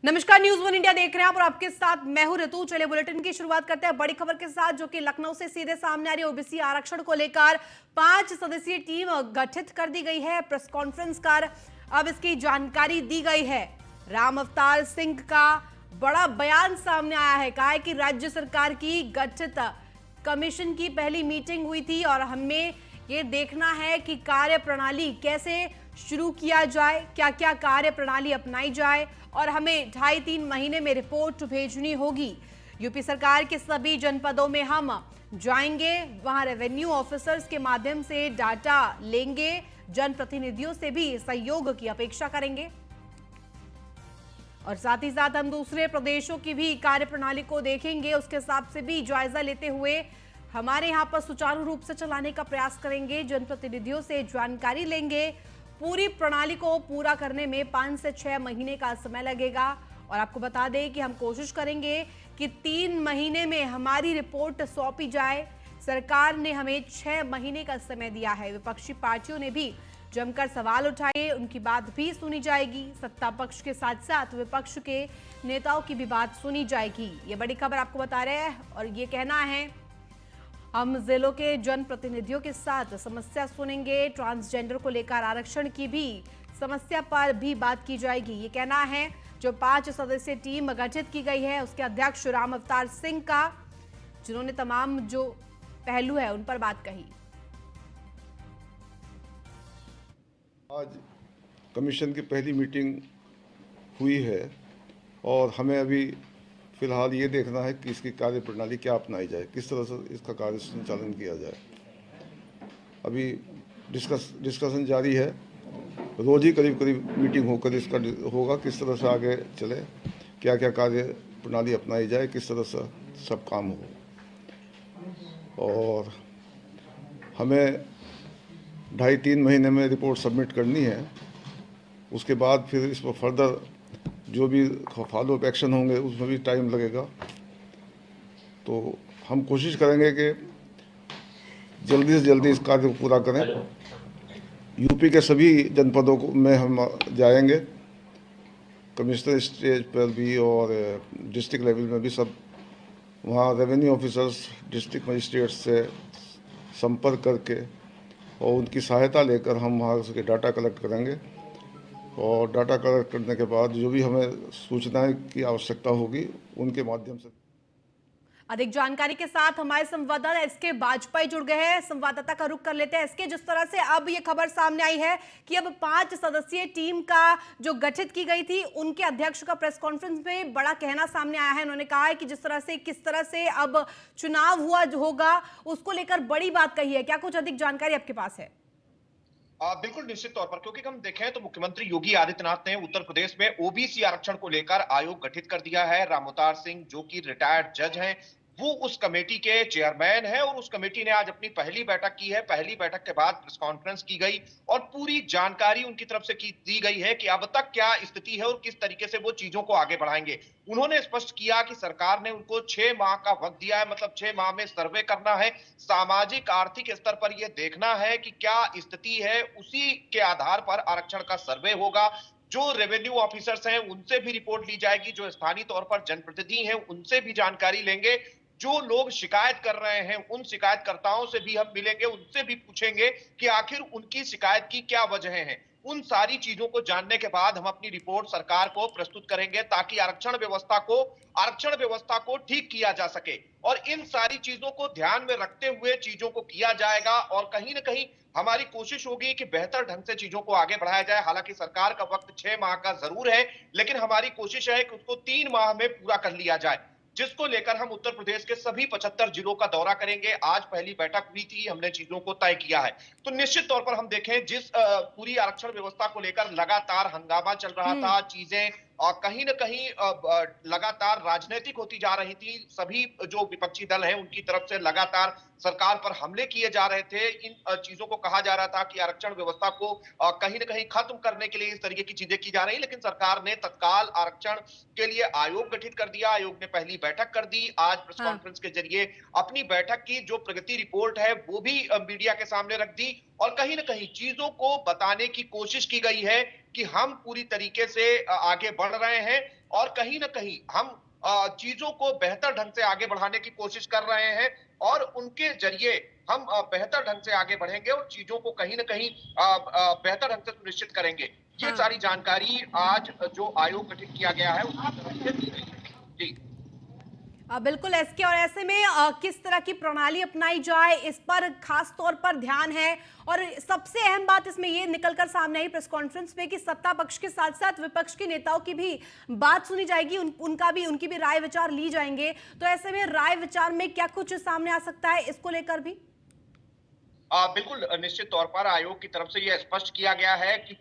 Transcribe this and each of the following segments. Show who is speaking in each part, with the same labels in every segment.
Speaker 1: नमस्कार, news one India देख रहे हैं आप और आपके साथ मैं हूं ऋतु। चलिए बुलेटिन की शुरुआत करते हैं बड़ी खबर के साथ, जो कि लखनऊ से सीधे सामने आ रही है। ओबीसी आरक्षण को लेकर 5 सदस्यीय टीम गठित कर दी गई है। प्रेस कॉन्फ्रेंस कर अब इसकी जानकारी दी गई है। राम अवतार सिंह का बड़ा बयान सामने आया है। कहा है कि राज्य सरकार की गठित कमीशन की पहली मीटिंग हुई थी और हमें ये देखना है कि कार्य प्रणाली कैसे शुरू किया जाए, क्या क्या कार्य प्रणाली अपनाई जाए और हमें 2.5-3 महीने में रिपोर्ट भेजनी होगी। यूपी सरकार के सभी जनपदों में हम जाएंगे, वहां रेवेन्यू ऑफिसर्स के माध्यम से डाटा लेंगे, जनप्रतिनिधियों से भी सहयोग की अपेक्षा करेंगे और साथ ही साथ हम दूसरे प्रदेशों की भी कार्यप्रणाली को देखेंगे, उसके हिसाब से भी जायजा लेते हुए हमारे यहाँ पर सुचारू रूप से चलाने का प्रयास करेंगे। जनप्रतिनिधियों से जानकारी लेंगे। पूरी प्रणाली को पूरा करने में 5 से 6 महीने का समय लगेगा और आपको बता दें कि हम कोशिश करेंगे कि 3 महीने में हमारी रिपोर्ट सौंपी जाए। सरकार ने हमें 6 महीने का समय दिया है। विपक्षी पार्टियों ने भी जमकर सवाल उठाए, उनकी बात भी सुनी जाएगी। सत्ता पक्ष के साथ साथ विपक्ष के नेताओं की भी बात सुनी जाएगी। ये बड़ी खबर आपको बता रहे हैं और ये कहना है, हम जिलों के जनप्रतिनिधियों के साथ समस्या सुनेंगे। ट्रांसजेंडर को लेकर आरक्षण की भी समस्या पर भी बात की जाएगी। ये कहना है जो 5 सदस्यीय टीम गठित की गई है उसके अध्यक्ष राम अवतार सिंह का, जिन्होंने तमाम जो पहलू है उन पर बात कही।
Speaker 2: आज कमीशन की पहली मीटिंग हुई है और हमें अभी फिलहाल ये देखना है कि इसकी कार्य प्रणाली क्या अपनाई जाए, किस तरह से इसका कार्य संचालन किया जाए। अभी डिस्कशन जारी है। रोज ही करीब करीब मीटिंग होकर इसका होगा, किस तरह से आगे चले, क्या क्या कार्य प्रणाली अपनाई जाए, किस तरह से सब काम हो। और हमें 2.5-3 महीने में रिपोर्ट सबमिट करनी है। उसके बाद फिर इस पर फर्दर जो भी फॉलो अप एक्शन होंगे उसमें भी टाइम लगेगा। तो हम कोशिश करेंगे कि जल्दी से जल्दी इस कार्य को पूरा करें। यूपी के सभी जनपदों को में हम जाएंगे, कमिश्नर स्टेज पर भी और डिस्ट्रिक्ट लेवल में भी सब। वहाँ रेवेन्यू ऑफिसर्स, डिस्ट्रिक्ट मजिस्ट्रेट से संपर्क करके और उनकी सहायता लेकर हम वहाँ से डाटा कलेक्ट करेंगे और डाटा कलेक्ट करने के बाद जो भी हमें सूचनाएं की आवश्यकता होगी उनके माध्यम से।
Speaker 1: अधिक जानकारी के साथ हमारे संवाददाता एसके बाजपेयी जुड़ गए हैं। संवाददाता का रुख कर लेते हैं। एसके, जिस तरह से अब ये खबर सामने आई है कि अब 5 सदस्यीय टीम का जो गठित की गई थी, उनके अध्यक्ष का प्रेस कॉन्फ्रेंस में बड़ा कहना सामने आया है। उन्होंने कहा है कि जिस तरह से किस तरह से अब चुनाव हुआ होगा उसको लेकर बड़ी बात कही है। क्या कुछ अधिक जानकारी आपके पास है?
Speaker 3: बिल्कुल निश्चित तौर पर, क्योंकि हम देखें तो मुख्यमंत्री योगी आदित्यनाथ ने उत्तर प्रदेश में ओबीसी आरक्षण को लेकर आयोग गठित कर दिया है। राम अवतार सिंह, जो कि रिटायर्ड जज हैं, वो उस कमेटी के चेयरमैन हैं और उस कमेटी ने आज अपनी पहली बैठक की है। पहली बैठक के बाद प्रेस कॉन्फ्रेंस की गई और पूरी जानकारी उनकी तरफ से दी गई है कि अब तक क्या स्थिति है और किस तरीके से वो चीजों को आगे बढ़ाएंगे। उन्होंने स्पष्ट किया कि सरकार ने उनको 6 माह का वक्त दिया है, मतलब 6 माह में सर्वे करना है, सामाजिक आर्थिक स्तर पर यह देखना है कि क्या स्थिति है, उसी के आधार पर आरक्षण का सर्वे होगा। जो रेवेन्यू ऑफिसर्स हैं उनसे भी रिपोर्ट ली जाएगी, जो स्थानीय तौर पर जनप्रतिनिधि हैं उनसे भी जानकारी लेंगे। जो लोग शिकायत कर रहे हैं उन शिकायतकर्ताओं से भी हम मिलेंगे, उनसे भी पूछेंगे कि आखिर उनकी शिकायत की क्या वजह है। उन सारी चीजों को जानने के बाद हम अपनी रिपोर्ट सरकार को प्रस्तुत करेंगे ताकि आरक्षण व्यवस्था को ठीक किया जा सके। और इन सारी चीजों को ध्यान में रखते हुए चीजों को किया जाएगा और कहीं ना कहीं हमारी कोशिश होगी कि बेहतर ढंग से चीजों को आगे बढ़ाया जाए। हालांकि सरकार का वक्त 6 माह का जरूर है, लेकिन हमारी कोशिश है कि उसको 3 माह में पूरा कर लिया जाए, जिसको लेकर हम उत्तर प्रदेश के सभी 75 जिलों का दौरा करेंगे। आज पहली बैठक हुई थी, हमने चीजों को तय किया है। तो निश्चित तौर पर हम देखें, जिस पूरी आरक्षण व्यवस्था को लेकर लगातार हंगामा चल रहा था, चीजें और कहीं न कहीं लगातार राजनीतिक होती जा रही थी। सभी जो विपक्षी दल हैं उनकी तरफ से लगातार सरकार पर हमले किए जा रहे थे। इन चीजों को कहा जा रहा था कि आरक्षण व्यवस्था को कहीं न कहीं खत्म करने के लिए इस तरीके की चीजें की जा रही, लेकिन सरकार ने तत्काल आरक्षण के लिए आयोग गठित कर दिया। आयोग ने पहली बैठक कर दी। आज प्रेस कॉन्फ्रेंस के जरिए अपनी बैठक की जो प्रगति रिपोर्ट है वो भी मीडिया के सामने रख दी और कहीं न कहीं चीजों को बताने की कोशिश की गई है कि हम पूरी तरीके से आगे बढ़ रहे हैं। और कहीं ना कहीं हम चीजों को बेहतर ढंग से आगे बढ़ाने की कोशिश कर रहे हैं और उनके जरिए हम बेहतर ढंग से आगे बढ़ेंगे और चीजों को कहीं ना कहीं बेहतर ढंग से सुनिश्चित करेंगे। ये
Speaker 1: हाँ।
Speaker 3: सारी जानकारी आज जो आयोग गठित किया गया है उसकी तरफ से दी गई है। जी।
Speaker 1: बिल्कुल एसके, और ऐसे में किस तरह की प्रणाली अपनाई जाए इस पर खास तौर पर ध्यान है। और सबसे अहम बात इसमें ये निकलकर सामने आई प्रेस कॉन्फ्रेंस में कि सत्ता पक्ष के साथ साथ विपक्ष के नेताओं की भी बात सुनी जाएगी, उनकी भी राय विचार ली जाएंगे। तो ऐसे में राय विचार में क्या कुछ सामने आ सकता है, इसको लेकर भी?
Speaker 3: बिल्कुल निश्चित तौर पर आयोग की तरफ से यह स्पष्ट किया गया है कि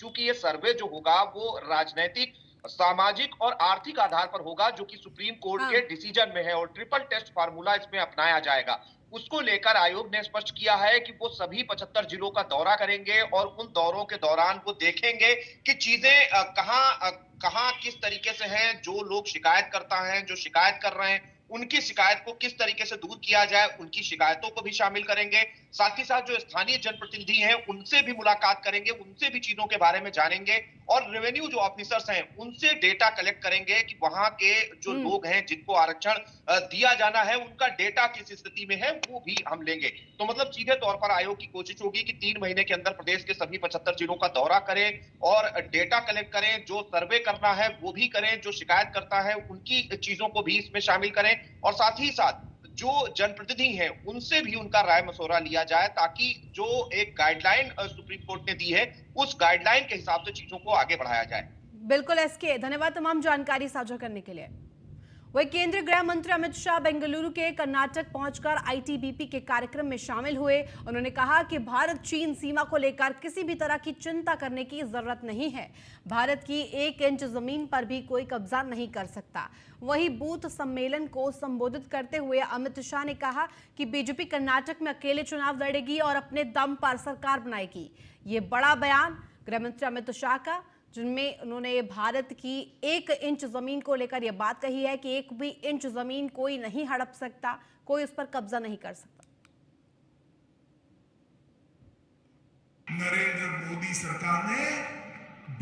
Speaker 3: चूंकि ये सर्वे जो होगा वो राजनैतिक, सामाजिक और आर्थिक आधार पर होगा, जो कि सुप्रीम कोर्ट
Speaker 1: हाँ।
Speaker 3: के डिसीजन में है और ट्रिपल टेस्ट फार्मूला इसमें अपनाया जाएगा। उसको लेकर आयोग ने स्पष्ट किया है कि वो सभी 75 जिलों का दौरा करेंगे और उन दौरों के दौरान वो देखेंगे कि चीजें कहां किस तरीके से हैं, जो लोग शिकायत करता है, जो शिकायत कर रहे हैं उनकी शिकायत को किस तरीके से दूर किया जाए, उनकी शिकायतों को भी शामिल करेंगे। साथ ही साथ जो स्थानीय जनप्रतिनिधि हैं उनसे भी मुलाकात करेंगे, उनसे भी चीजों के बारे में जानेंगे और रेवेन्यू जो ऑफिसर्स हैं उनसे डेटा कलेक्ट करेंगे कि वहां के जो लोग हैं जिनको आरक्षण दिया जाना है उनका डेटा किस स्थिति में है वो भी हम लेंगे। तो मतलब सीधे तौर पर आयोग की कोशिश होगी कि 3 महीने के अंदर प्रदेश के सभी 75 जिलों का दौरा करें और डेटा कलेक्ट करें, जो सर्वे करना है वो भी करें, जो शिकायत करता है उनकी चीजों को भी इसमें शामिल करें और साथ ही साथ जो जनप्रतिनिधि हैं उनसे भी उनका राय मशवरा लिया जाए, ताकि जो एक गाइडलाइन सुप्रीम कोर्ट ने दी है उस गाइडलाइन के हिसाब से चीजों को आगे बढ़ाया जाए।
Speaker 1: बिल्कुल एसके, धन्यवाद तमाम जानकारी साझा करने के लिए। वही केंद्रीय गृह मंत्री अमित शाह बेंगलुरु के कर्नाटक पहुंचकर आईटीबीपी के कार्यक्रम में शामिल हुए। उन्होंने कहा कि भारत चीन सीमा को लेकर किसी भी तरह की चिंता करने की जरूरत नहीं है। भारत की 1 इंच जमीन पर भी कोई कब्जा नहीं कर सकता। वहीं बूथ सम्मेलन को संबोधित करते हुए अमित शाह ने कहा कि बीजेपी कर्नाटक में अकेले चुनाव लड़ेगी और अपने दम पर सरकार बनाएगी। ये बड़ा बयान गृह मंत्री अमित शाह का, जिनमें उन्होंने भारत की 1 इंच जमीन को लेकर यह बात कही है कि 1 भी इंच जमीन कोई नहीं हड़प सकता, कोई उस पर कब्जा नहीं कर सकता।
Speaker 4: नरेंद्र मोदी सरकार ने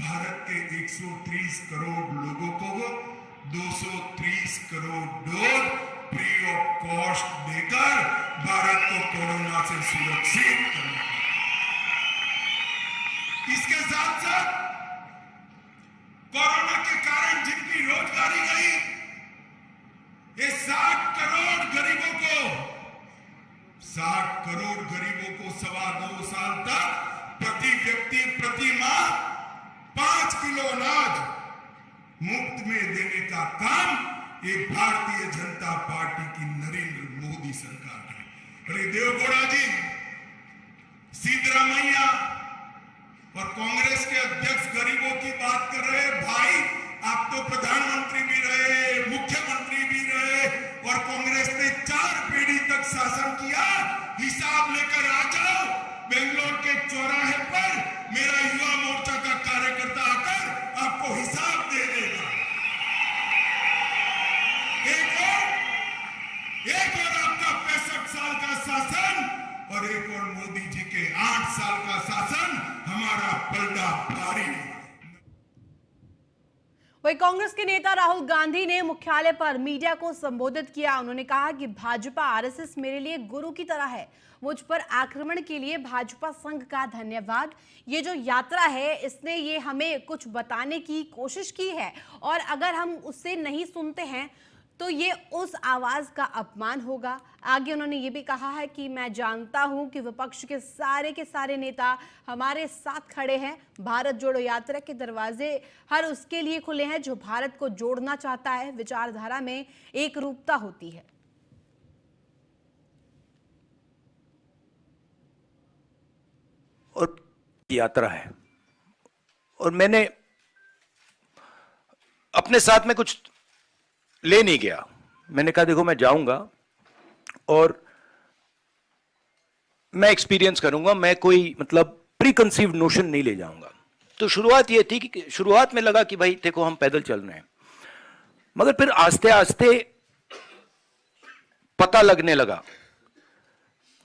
Speaker 4: भारत के 130 करोड़ लोगों को 230 crore dose free of cost देकर भारत को कोरोना से सुरक्षित करना। इसके साथ साथ कोरोना के कारण जिनकी रोजगारी गई, ये 60 करोड़ गरीबों को 2.25 साल तक प्रति व्यक्ति प्रति माह 5 किलो अनाज मुफ्त में देने का काम ये भारतीय जनता पार्टी की नरेंद्र मोदी सरकार है। अरे देवगौड़ा जी, सिद्धरामैया और कांग्रेस के अध्यक्ष गरीबों की बात कर रहे हैं। भाई, आप तो प्रधानमंत्री भी रहे, मुख्यमंत्री भी रहे और कांग्रेस ने 4 पीढ़ी तक शासन किया। हिसाब लेकर आ जाओ, बेंगलोर के चौराहे पर मेरा युवा मोर्चा का कार्यकर्ता आकर आपको हिसाब दे देगा। एक और आपका 65 साल का शासन और एक और मोदी जी के 8 साल का शासन, हमारा पलड़ा भारी है।
Speaker 1: वही कांग्रेस के नेता राहुल गांधी ने मुख्यालय पर मीडिया को संबोधित किया। उन्होंने कहा कि भाजपा आरएसएस मेरे लिए गुरु की तरह है। मुझ पर आक्रमण के लिए भाजपा संघ का धन्यवाद। ये जो यात्रा है इसने ये हमें कुछ बताने की कोशिश की है और अगर हम उससे नहीं सुनते हैं तो ये उस आवाज का अपमान होगा। आगे उन्होंने ये भी कहा है कि मैं जानता हूं कि विपक्ष के सारे नेता हमारे साथ खड़े हैं। भारत जोड़ो यात्रा के दरवाजे हर उसके लिए खुले हैं जो भारत को जोड़ना चाहता है। विचारधारा में एक रूपता होती है।
Speaker 5: और यात्रा है और मैंने अपने साथ में कुछ ले नहीं गया। मैंने कहा देखो मैं जाऊंगा और मैं एक्सपीरियंस करूंगा, मैं कोई मतलब प्री कंसीव्ड नोशन नहीं ले जाऊंगा। तो शुरुआत ये थी कि शुरुआत में लगा कि भाई देखो हम पैदल चल रहे हैं, मगर फिर आस्ते आस्ते पता लगने लगा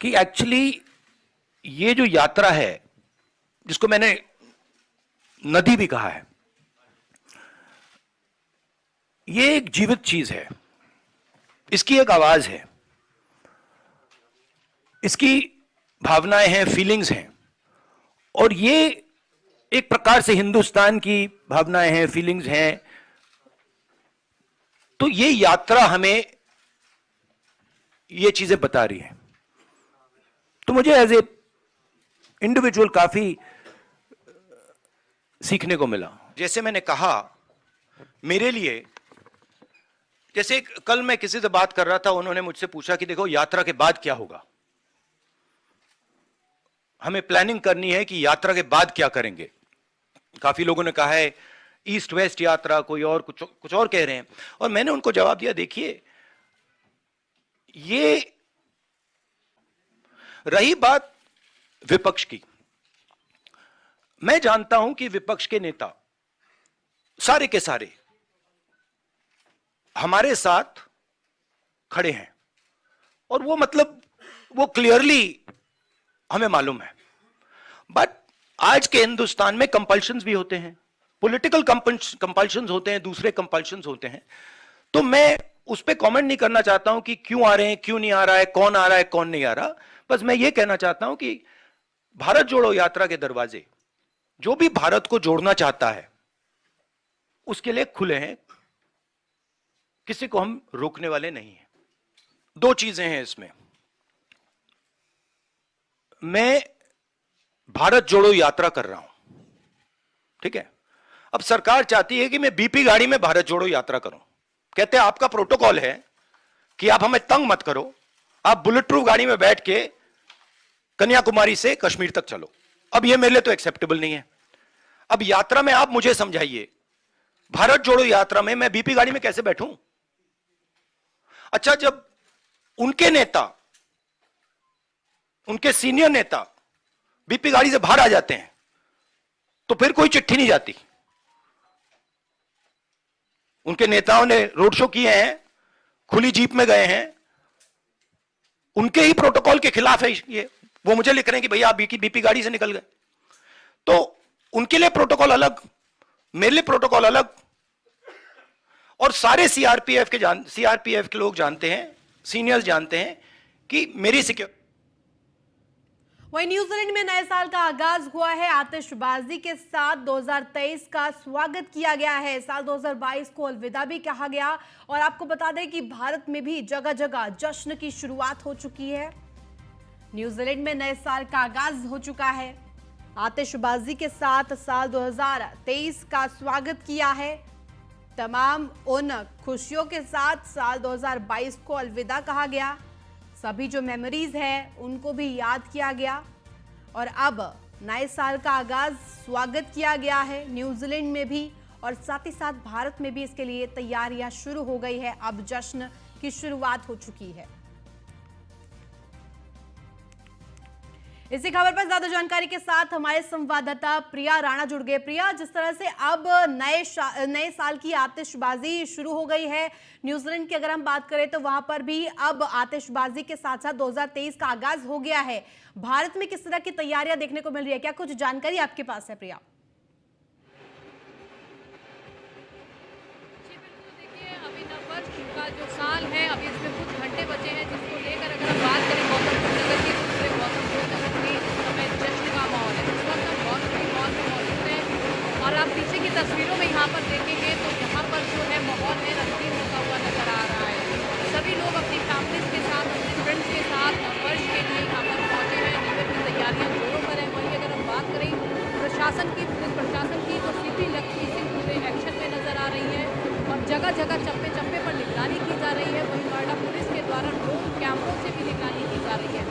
Speaker 5: कि एक्चुअली ये जो यात्रा है, जिसको मैंने नदी भी कहा है, ये एक जीवित चीज है, इसकी एक आवाज है, इसकी भावनाएं हैं, फीलिंग्स हैं, और ये एक प्रकार से हिंदुस्तान की भावनाएं हैं, फीलिंग्स हैं। तो ये यात्रा हमें ये चीजें बता रही है। तो मुझे एज ए इंडिविजुअल काफी सीखने को मिला। जैसे मैंने कहा, मेरे लिए, जैसे कल मैं किसी से बात कर रहा था, उन्होंने मुझसे पूछा कि देखो यात्रा के बाद क्या होगा, हमें प्लानिंग करनी है कि यात्रा के बाद क्या करेंगे। काफी लोगों ने कहा है ईस्ट वेस्ट यात्रा, कोई और कुछ और कह रहे हैं, और मैंने उनको जवाब दिया, देखिए ये रही बात विपक्ष की। मैं जानता हूं कि विपक्ष के नेता सारे के सारे हमारे साथ खड़े हैं, और वो मतलब वो क्लियरली हमें मालूम है। बट आज के हिंदुस्तान में कंपल्शंस भी होते हैं, पॉलिटिकल कंपल्शंस होते हैं, दूसरे कंपल्शंस होते हैं। तो मैं उस पर कमेंट नहीं करना चाहता हूं कि क्यों आ रहे हैं, क्यों नहीं आ रहा है, कौन आ रहा है, कौन नहीं आ रहा। बस मैं ये कहना चाहता हूं कि भारत जोड़ो यात्रा के दरवाजे, जो भी भारत को जोड़ना चाहता है उसके लिए खुले हैं, किसी को हम रोकने वाले नहीं हैं। दो चीजें हैं इसमें। मैं भारत जोड़ो यात्रा कर रहा हूं, ठीक है। अब सरकार चाहती है कि मैं बीपी गाड़ी में भारत जोड़ो यात्रा करूं। कहते हैं आपका प्रोटोकॉल है कि आप हमें तंग मत करो, आप बुलेट प्रूफ गाड़ी में बैठ के कन्याकुमारी से कश्मीर तक चलो। अब यह मेरे लिए तो एक्सेप्टेबल नहीं है। अब यात्रा में आप मुझे समझाइए, भारत जोड़ो यात्रा में मैं बीपी गाड़ी में कैसे बैठूं? अच्छा, जब उनके नेता, उनके सीनियर नेता बीपी गाड़ी से बाहर आ जाते हैं तो फिर कोई चिट्ठी नहीं जाती। उनके नेताओं ने रोड शो किए हैं, खुली जीप में गए हैं, उनके ही प्रोटोकॉल के खिलाफ है ये। वो मुझे लिख रहे हैं कि भैया आप बीपी गाड़ी से निकल गए। तो उनके लिए प्रोटोकॉल अलग, मेरे लिए प्रोटोकॉल अलग। और सारे सीआरपीएफ के लोग जानते हैं, सीनियर्स जानते हैं कि मेरी सिक्योरिटी।
Speaker 1: वहीं न्यूजीलैंड में नए साल का आगाज हुआ है। आतिशबाजी के साथ 2023 का स्वागत किया गया है। साल 2022 को अलविदा भी कहा गया। और आपको बता दें कि भारत में भी जगह जगह जश्न की शुरुआत हो चुकी है। न्यूजीलैंड में नए साल का आगाज हो चुका है। आतिशबाजी के साथ साल 2023 का स्वागत किया है। तमाम उन खुशियों के साथ साल 2022 को अलविदा कहा गया। सभी जो मेमोरीज है उनको भी याद किया गया, और अब नए साल का आगाज स्वागत किया गया है न्यूजीलैंड में भी, और साथ ही साथ भारत में भी इसके लिए तैयारियां शुरू हो गई है। अब जश्न की शुरुआत हो चुकी है। इसी खबर पर ज्यादा जानकारी के साथ हमारे संवाददाता प्रिया राणा जुड़ गए। प्रिया, जिस तरह से अब नए साल की आतिशबाजी शुरू हो गई है न्यूजीलैंड की, अगर हम बात करें तो वहां पर भी अब आतिशबाजी के साथ साथ 2023 का आगाज हो गया है। भारत में किस तरह की तैयारियां देखने को मिल रही है, क्या कुछ जानकारी आपके पास है प्रिया?
Speaker 6: देखिए, अभी नववर्ष का जो साल है, अभी इसमें कुछ घंटे बचे हैं, जिसको लेकर अगर हम बात करें गौतमबुद्ध नगर की, तो पूरे गौतमबुद्ध नगर में समय जश्न का माहौल है। इस वक्त हम गौतमबुद्ध मॉल में मौजूद हैं, और आप पीछे की तस्वीरों में यहाँ पर देखेंगे तो यहाँ पर जो है माहौल है रंगीन होता हुआ नजर आ रहा है। सभी लोग अपनी फैमिलीज के साथ, अपने फ्रेंड्स के साथ नववर्ष के लिए यहाँ पर पहुँचे हैं। न्यू ईयर की तैयारियाँ जोरों पर है। वहीं अगर हम बात करें प्रशासन की, पुलिस प्रशासन की, तो सीपी लक्ष्मी सिंह पूरे एक्शन में नजर आ रही है, और जगह जगह चप्पे चप्पे पर निगरानी की जा रही है। वहीं नोएडा पुलिस के द्वारा ड्रोन कैमरों से भी निगरानी की जा रही है।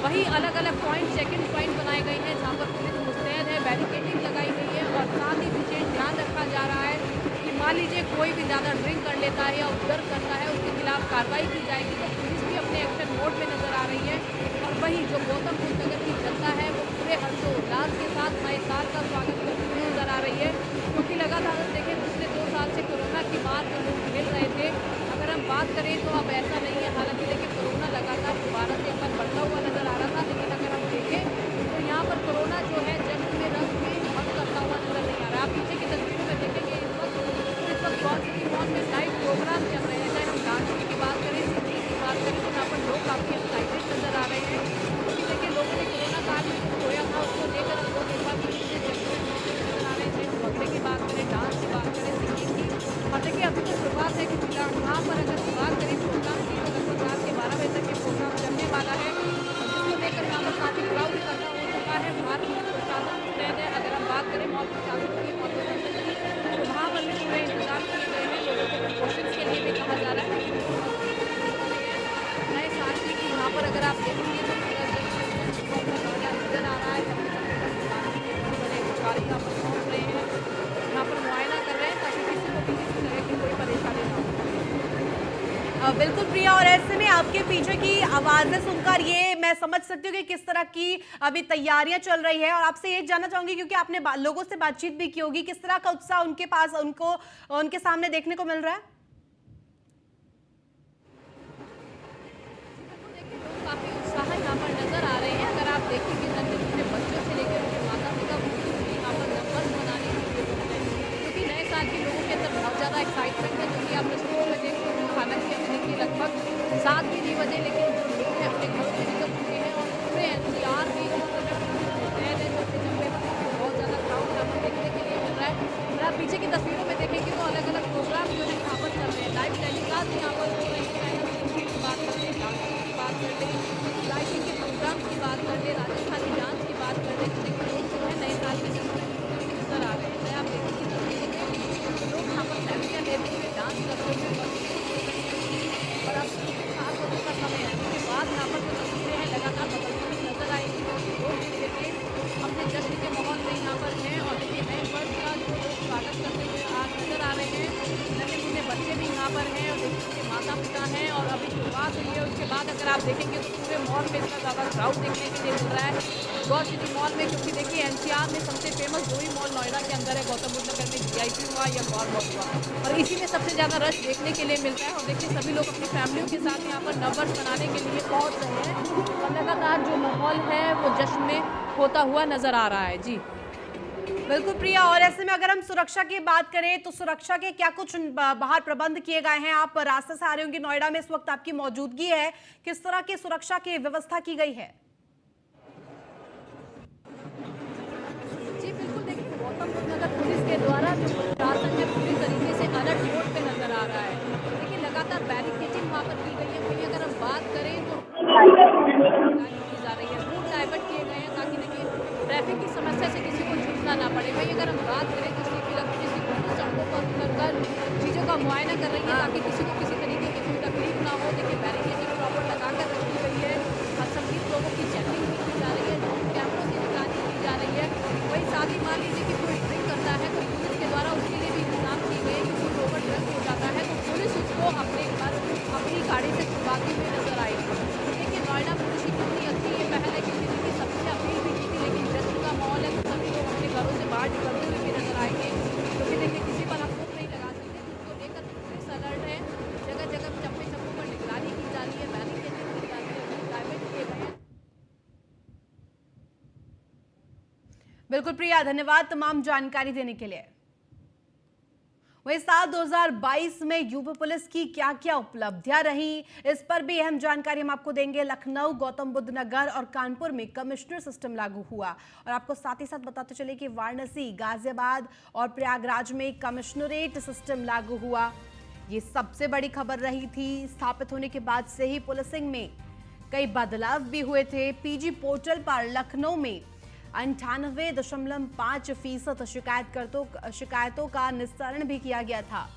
Speaker 6: वहीं अलग अलग पॉइंट, चेक इन पॉइंट बनाए गए हैं जहाँ पर पुलिस मुस्तैद है, बैरिकेडिंग लगाई गई है, और साथ ही विशेष ध्यान रखा जा रहा है कि मान लीजिए कोई भी ज़्यादा ड्रिंक कर लेता है या उधर करता है, उसके खिलाफ कार्रवाई की जाएगी। तो पुलिस भी अपने एक्शन मोड में नजर आ रही है। और वहीं जो गौतमबुद्ध नगर की जनता है वो पूरे हर्षोल्लास के साथ नए साल का स्वागत करती हुई नजर आ रही है, क्योंकि लगातार देखें पिछले 2 साल से कोरोना की मार जो लोग मिल रहे थे, अगर हम बात करें तो अब ऐसा नहीं है। हालांकि देखिए कोरोना लगातार दोबारा से एक बार बढ़ता हुआ नजर आ रहा था, लेकिन अगर हम देखें तो यहाँ पर कोरोना जो है जश्न में रंग में भंग करता हुआ नजर नहीं आ रहा है। आप पीछे की तस्वीरों में देखेंगे इस वक्त गौतमबुद्ध मॉल में लाइव
Speaker 1: बिल्कुल प्रिया, और ऐसे में आपके पीछे की आवाजें सुनकर ये मैं समझ सकती हूँ कि किस तरह की अभी तैयारियां चल रही है। और आपसे ये जानना चाहूंगी, क्योंकि आपने लोगों से बातचीत भी की होगी, किस तरह का उत्साह उनके पास उनके सामने देखने को मिल रहा है?
Speaker 6: देखिए, लोग काफी उत्साह यहाँ पर नजर आ रहे हैं। अगर आप देखेंगे नन्हे बच्चों से लेकर उनके माता पिता बुजुर्ग भी यहाँ पर नंबर मनाने के लिए पहुंचे हैं, क्योंकि नए साल के लोगों के अंदर बहुत ज्यादा एक्साइटमेंट है। जो कि आप तस्वीरों में देख रहे हो, हालांकि अभी देखिए लगभग 7 भी नहीं बजे, लेकिन जो लोग हैं अपने घरों से निकल चुके हैं और पूरे एनसीआर में जो शहर है चलते चलते बहुत ज्यादा क्राउड यहाँ पर देखने के लिए मिल रहा है। अगर आप पीछे की तस्वीरों में देखेंगे तो अलग अलग प्रोग्राम जो है यहाँ पर चल रहे हैं, लाइव टेलीकास्ट यहाँ पर हो रही है। की बात कर ले, डांसिंग की बात कर ले, लाइटिंग के प्रोग्राम की बात कर ले, राजस्थानी डांस की बात कर ले, तो देखिए लोग जो है नए साल के जश्न में नजर आ रहे हैं। आप देखेंगे तस्वीरों में लोग यहाँ पर सेल्फियां लेते हुए, डांस करते हुए, और अब 7 बजे का समय है, उसके बाद यहाँ पर जो तस्वीरें हैं लगातार बदलती हुई नजर आएंगी। लोग भी देखिए अपने जश्न के माहौल में यहाँ पर हैं और देखिए नए वर्ष का जो लोग स्वागत करते हुए आज नजर आ रहे हैं। नन्हे मुन्ने बच्चे भी यहाँ पर हैं और देखिए उनके माता पिता हैं, और अभी शुरुआत हुई है। उसके बाद अगर आप देखेंगे तो पूरे मॉल में इतना ज़्यादा क्राउड देखने के लिए मिल रहा है गौर सिटी मॉल में, क्योंकि देखिए एनसीआर में सबसे फेमस दो ही मॉल नोएडा के अंदर है, गौतम बुद्ध नगर में वीआईपी हुआ या गौर मॉल हुआ, और इसी में सबसे ज़्यादा रश देखने के लिए मिलता है। और देखिए सभी लोग अपनी फैमिलियों के साथ यहाँ पर नववर्ष मनाने के लिए पहुँच रहे हैं और लगातार जो माहौल है वो जश्न में होता हुआ नजर आ रहा है। जी
Speaker 1: बिल्कुल प्रिया, और ऐसे में अगर हम सुरक्षा की बात करें तो सुरक्षा के क्या कुछ बाहर प्रबंध किए गए हैं? आप रास्ते से आ रहे होंगे, नोएडा में इस वक्त आपकी मौजूदगी है, किस तरह की सुरक्षा की व्यवस्था की गई है?
Speaker 6: जी बिल्कुल, देखिए गौतम बुद्ध नगर पुलिस के द्वारा जो प्रशासन है पूरी तरीके से अलर्ट मोड पे नजर आ रहा है। देखिए लगातार बैरिकेडिंग वहाँ पर की गई है। वहीं अगर हम बात करें तो की जा रही है, रूट डाइवर्ट किए गए हैं ताकि देखिए ट्रैफिक की समस्या से किसी को जूझना ना पड़े। वहीं अगर हम बात करें तो किसी को सड़कों पर उतरकर चीज़ों का मुआयना कर रही है ताकि किसी को किसी तरीके की कोई तकलीफ ना हो। देखिए बैरिकेडिंग प्रॉपर लगा कर रखी गई है, असंख्य लोगों की चेकिंग की जा रही है, कैमरों की निगरानी की जा रही है। वही साथ ही मान लीजिए कि कोई ड्रिंक करता है तो पुलिस के द्वारा उसके लिए भी इंतजाम किए गए कि कोई ओवर ड्रग्स हो जाता है तो पुलिस उसको अपने घर अपनी गाड़ी से छुड़वाती हुई नजर आएगी। देखिए नोएडा पुलिस की कितनी अच्छी ये पहल है, क्योंकि देखिए सबसे अपील भी की थी, लेकिन जश्न का माहौल है तो सभी लोग अपने घरों से बाहर निकलते हुए भी नजर आएंगे, क्योंकि देखिए किसी पर हम रोक नहीं लगा सकते, जिसको लेकर पुलिस अलर्ट है। जगह जगह चप्पे चप्पों पर निगरानी की जा रही है, बैरिकेडिंग की जा रही है, डाइवर्ट किए गए हैं।
Speaker 1: बिल्कुल प्रिया, धन्यवाद तमाम जानकारी देने के लिए। वही साल 2022 में यूपी पुलिस की क्या क्या उपलब्धियां रही, इस पर भी अहम जानकारी हम आपको देंगे। लखनऊ, गौतम बुद्ध नगर और कानपुर में कमिश्नर सिस्टम लागू हुआ, और आपको साथ ही साथ बताते चले कि वाराणसी, गाजियाबाद और प्रयागराज में कमिश्नरेट सिस्टम लागू हुआ। ये सबसे बड़ी खबर रही थी। स्थापित होने के बाद से ही पुलिसिंग में कई बदलाव भी हुए थे। पीजी पोर्टल पर लखनऊ में 98.5% शिकायतों का निस्तारण भी किया गया था।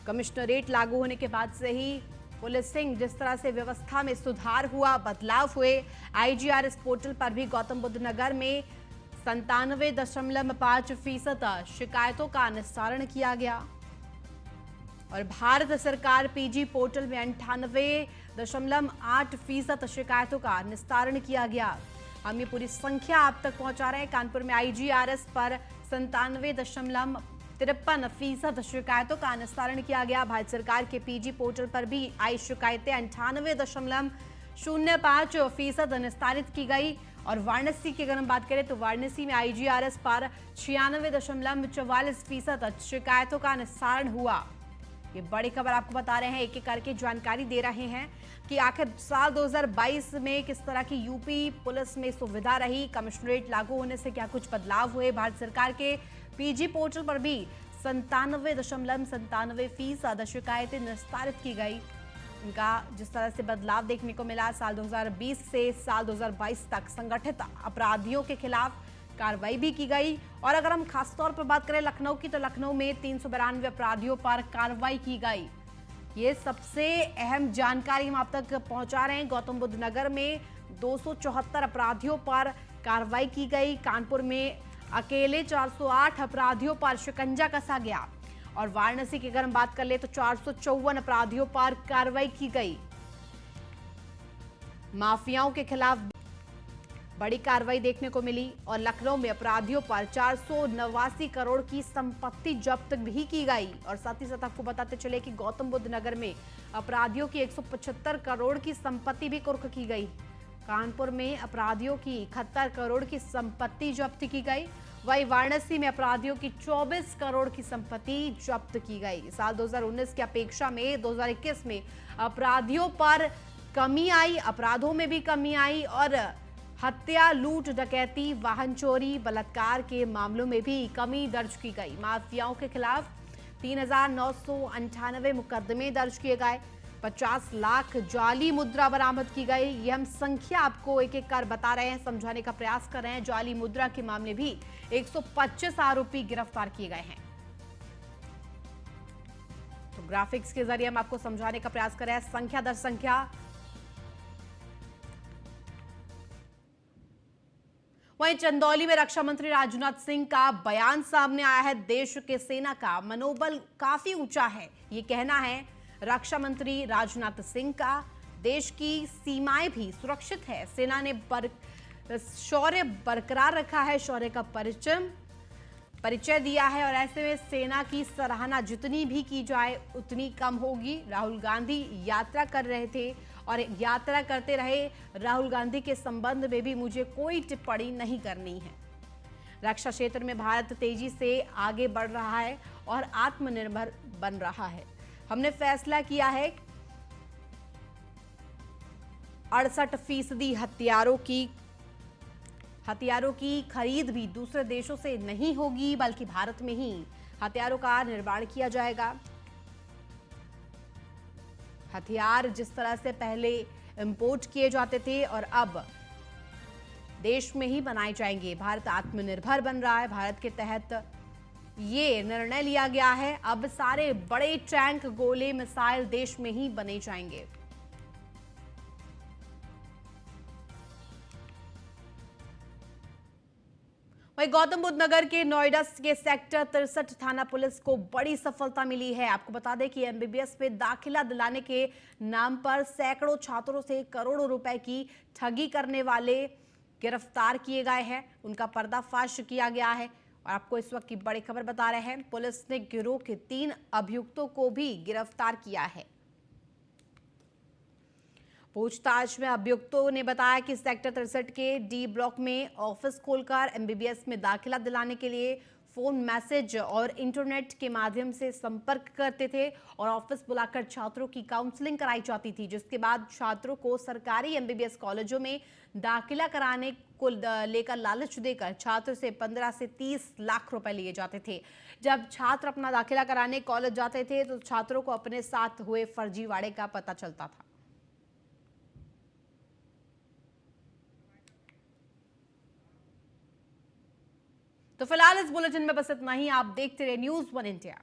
Speaker 1: कमिश्नरेट लागू होने के बाद से ही पुलिसिंग जिस तरह से व्यवस्था में सुधार हुआ, बदलाव हुए। आईजीआरएस पोर्टल पर भी गौतम बुद्ध नगर में 97.5% शिकायतों का निस्तारण किया गया, और भारत सरकार पीजी पोर्टल में 98.8% शिकायतों का निस्तारण किया गया। हम ये पूरी संख्या आप तक पहुंचा रहे हैं। कानपुर में आईजीआरएस पर 97.53% शिकायतों का निस्तारण किया गया। भारत सरकार के पीजी पोर्टल पर भी आई शिकायतें 98.05% निस्तारित की गई। और वाराणसी की अगर हम बात करें तो वाराणसी में आईजीआरएस पर 96.44% शिकायतों का निस्तारण हुआ। ये बड़ी खबर आपको बता रहे हैं, एक एक करके जानकारी दे रहे हैं कि आखिर साल 2022 में किस तरह की यूपी पुलिस में सुविधा रही, कमिश्नरेट लागू होने से क्या कुछ बदलाव हुए। भारत सरकार के पीजी पोर्टल पर भी 97.97% शिकायतें निस्तारित की गई। इनका जिस तरह से बदलाव देखने को मिला, साल 2020 से साल 2022 तक संगठित अपराधियों के खिलाफ कार्रवाई भी की गई। और अगर हम खासतौर पर बात करें लखनऊ की, तो लखनऊ में 392 अपराधियों पर कार्रवाई की गई। ये सबसे अहम जानकारी हम आप तक पहुंचा रहे हैं। गौतम बुद्ध नगर में 274 अपराधियों पर कार्रवाई की गई। कानपुर में अकेले 408 अपराधियों पर शिकंजा कसा गया। और वाराणसी की अगर हम बात कर ले तो 454 अपराधियों पर कार्रवाई की गई। माफियाओं के खिलाफ बड़ी कार्रवाई देखने को मिली और लखनऊ में अपराधियों पर 489 करोड़ की संपत्ति जब्त भी की गई। और साथ ही साथ आपको बताते चले कि गौतम बुद्ध नगर में अपराधियों की 175 करोड़ की संपत्ति भी कुर्क की गई। कानपुर में अपराधियों की 71 करोड़ की संपत्ति जब्त की गई। वहीं वाराणसी में अपराधियों की 24 करोड़ की संपत्ति जब्त की गई। साल 2019 की अपेक्षा में 2021 में अपराधियों पर कमी आई, अपराधों में भी कमी आई और हत्या, लूट, डकैती, वाहन चोरी, बलात्कार के मामलों में भी कमी दर्ज की गई। माफियाओं के खिलाफ 3,998 मुकदमे दर्ज किए गए। 50 लाख जाली मुद्रा बरामद की गई। ये हम संख्या आपको एक एक कर बता रहे हैं, समझाने का प्रयास कर रहे हैं। जाली मुद्रा के मामले भी 125 आरोपी गिरफ्तार किए गए हैं। तो ग्राफिक्स के जरिए हम आपको समझाने का प्रयास कर रहे हैं, संख्या दर संख्या। वहीं चंदौली में रक्षा मंत्री राजनाथ सिंह का बयान सामने आया है। देश के सेना का मनोबल काफी ऊंचा है, ये कहना है रक्षा मंत्री राजनाथ सिंह का। देश की सीमाएं भी सुरक्षित है। सेना ने शौर्य बरकरार रखा है, शौर्य का परिचय दिया है और ऐसे में सेना की सराहना जितनी भी की जाए उतनी कम होगी। राहुल गांधी यात्रा कर रहे थे और यात्रा करते रहे। राहुल गांधी के संबंध में भी मुझे कोई टिप्पणी नहीं करनी है। रक्षा क्षेत्र में भारत तेजी से आगे बढ़ रहा है और आत्मनिर्भर बन रहा है। हमने फैसला किया है 68% हथियारों की खरीद भी दूसरे देशों से नहीं होगी, बल्कि भारत में ही हथियारों का निर्माण किया जाएगा। हथियार जिस तरह से पहले इंपोर्ट किए जाते थे और अब देश में ही बनाए जाएंगे। भारत आत्मनिर्भर बन रहा है। भारत के तहत ये निर्णय लिया गया है, अब सारे बड़े टैंक, गोले, मिसाइल देश में ही बने जाएंगे। वहीं गौतम बुद्ध नगर के नोएडा के सेक्टर 63 थाना पुलिस को बड़ी सफलता मिली है। आपको बता दें कि एमबीबीएस में दाखिला दिलाने के नाम पर सैकड़ों छात्रों से करोड़ों रुपए की ठगी करने वाले गिरफ्तार किए गए हैं। उनका पर्दाफाश किया गया है और आपको इस वक्त की बड़ी खबर बता रहे हैं। पुलिस ने गिरोह के 3 अभियुक्तों को भी गिरफ्तार किया है। पूछताछ में अभियुक्तों ने बताया कि सेक्टर 63 के डी ब्लॉक में ऑफिस खोलकर एमबीबीएस में दाखिला दिलाने के लिए फोन, मैसेज और इंटरनेट के माध्यम से संपर्क करते थे और ऑफिस बुलाकर छात्रों की काउंसलिंग कराई जाती थी, जिसके बाद छात्रों को सरकारी एमबीबीएस कॉलेजों में दाखिला कराने को लेकर लालच देकर छात्र से 15 से 30 लाख रुपए लिए जाते थे। जब छात्र अपना दाखिला कराने कॉलेज जाते थे तो छात्रों को अपने साथ हुए फर्जीवाड़े का पता चलता था। तो फिलहाल इस बुलेटिन में बस इतना ही। आप देखते रहे न्यूज़ 1 इंडिया।